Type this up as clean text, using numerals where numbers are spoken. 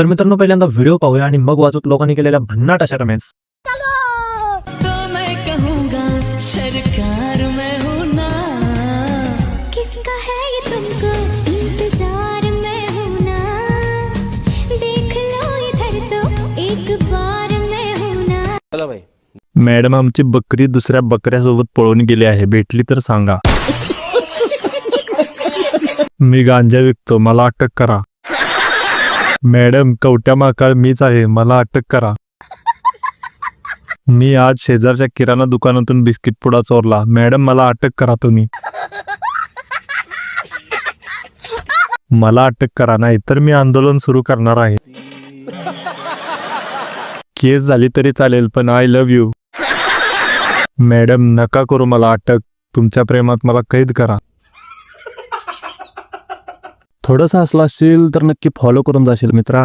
तर मित्रांनो पहिल्यांदा व्हिडिओ पाहूया आणि मग वाचूत लोकांनी केलेल्या भन्नाट अशा कमेंट्स। तो मैं कहूँगा सरकार मैं हूँ ना, किसका है ये तुमको इंतजार मैं हूँ ना, देख लो इधर तो एक बार मैं हूँ ना। चला भाई। मॅडम आमची बकरी दुसऱ्या बकऱ्यासोबत पळून गेली आहे, भेटली तर सांगा। मी गांजा विकतो, मला अटक करा। मॅडम कवट्या माकाळ मीच आहे, मला अटक करा। मी आज शेजारच्या किराणा दुकानातून बिस्किट पुडा चोरला, मॅडम मला अटक करा तुम्ही। मला अटक करा, नाही तर मी आंदोलन सुरू करणार आहे। केस झाली तरी चालेल, पण आय लव्ह यू। मॅडम नका करू मला अटक, तुमच्या प्रेमात मला कैद करा। थोडंसं हसला असेल तर नक्की फॉलो करून जाशील मित्रा।